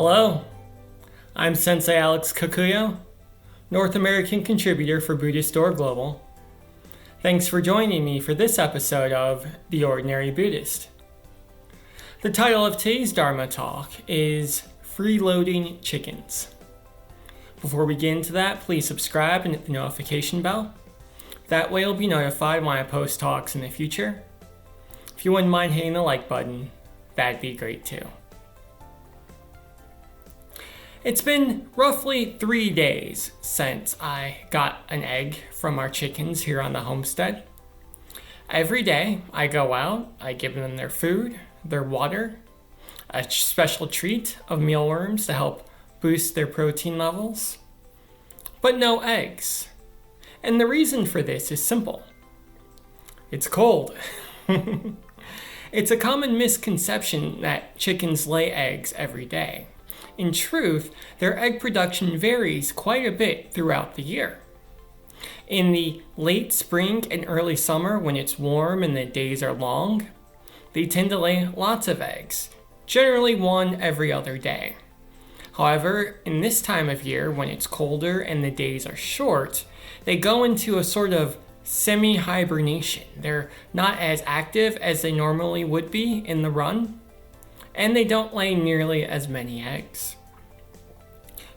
Hello, I'm Sensei Alex Kakuyo, North American contributor for Buddhist Global. Thanks for joining me for this episode of The Ordinary Buddhist. The title of today's Dharma talk is Freeloading Chickens. Before we get into that, please subscribe and hit the notification bell. That way you'll be notified when I post talks in the future. If you wouldn't mind hitting the like button, that'd be great too. It's been roughly 3 days since I got an egg from our chickens here on the homestead. Every day I go out, I give them their food, their water, a special treat of mealworms to help boost their protein levels, but no eggs. And the reason for this is simple. It's cold. It's a common misconception that chickens lay eggs every day. In truth, their egg production varies quite a bit throughout the year. In the late spring and early summer, when it's warm and the days are long, they tend to lay lots of eggs, generally one every other day. However, in this time of year, when it's colder and the days are short, they go into a sort of semi-hibernation. They're not as active as they normally would be in the run, and they don't lay nearly as many eggs.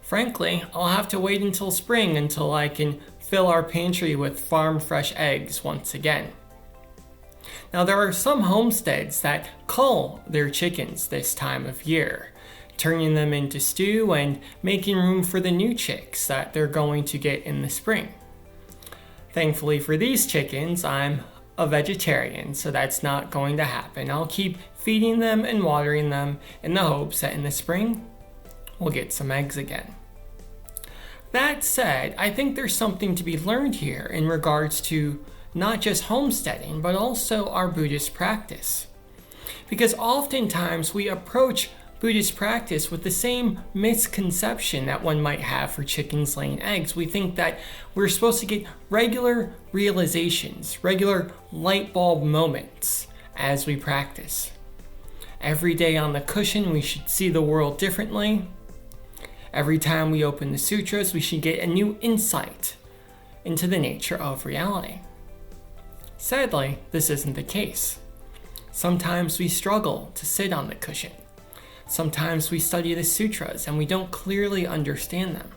Frankly, I'll have to wait until spring until I can fill our pantry with farm fresh eggs once again. Now, there are some homesteads that cull their chickens this time of year, turning them into stew and making room for the new chicks that they're going to get in the spring. Thankfully for these chickens, I'm a vegetarian, so that's not going to happen. I'll keep feeding them and watering them in the hopes that in the spring, we'll get some eggs again. That said, I think there's something to be learned here in regards to not just homesteading, but also our Buddhist practice. Because oftentimes we approach Buddhist practice with the same misconception that one might have for chickens laying eggs. We think that we're supposed to get regular realizations, regular light bulb moments as we practice. Every day on the cushion, we should see the world differently. Every time we open the sutras, we should get a new insight into the nature of reality. Sadly, this isn't the case. Sometimes we struggle to sit on the cushion. Sometimes we study the sutras and we don't clearly understand them.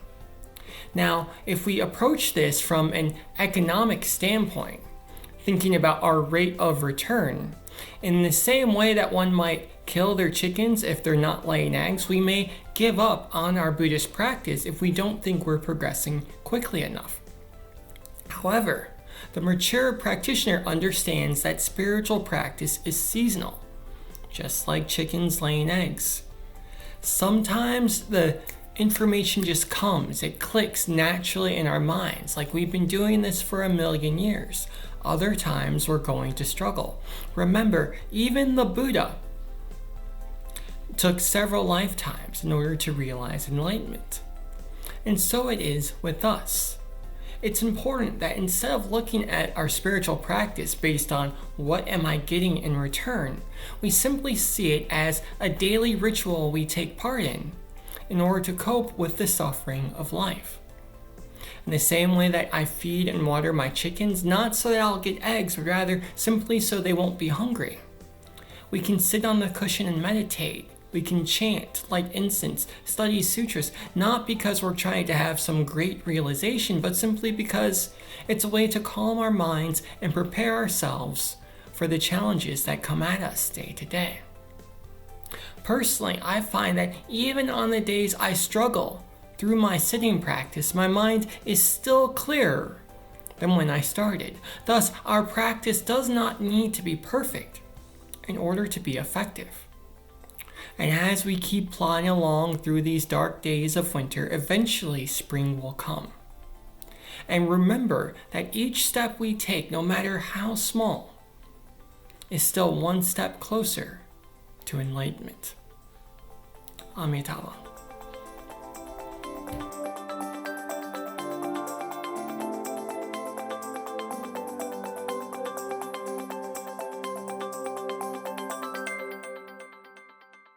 Now, if we approach this from an economic standpoint, thinking about our rate of return, in the same way that one might kill their chickens if they're not laying eggs, we may give up on our Buddhist practice if we don't think we're progressing quickly enough. However, the mature practitioner understands that spiritual practice is seasonal, just like chickens laying eggs. Sometimes the information just comes, it clicks naturally in our minds, like we've been doing this for 1,000,000 years. Other times we're going to struggle. Remember, even the Buddha took several lifetimes in order to realize enlightenment. And so it is with us. It's important that instead of looking at our spiritual practice based on what am I getting in return, we simply see it as a daily ritual we take part in order to cope with the suffering of life. In the same way that I feed and water my chickens, not so that I'll get eggs, but rather simply so they won't be hungry. We can sit on the cushion and meditate. We can chant, light incense, study sutras, not because we're trying to have some great realization, but simply because it's a way to calm our minds and prepare ourselves for the challenges that come at us day to day. Personally, I find that even on the days I struggle through my sitting practice, my mind is still clearer than when I started. Thus, our practice does not need to be perfect in order to be effective. And as we keep plodding along through these dark days of winter, eventually spring will come. And remember that each step we take, no matter how small, is still one step closer to enlightenment. Amitabha.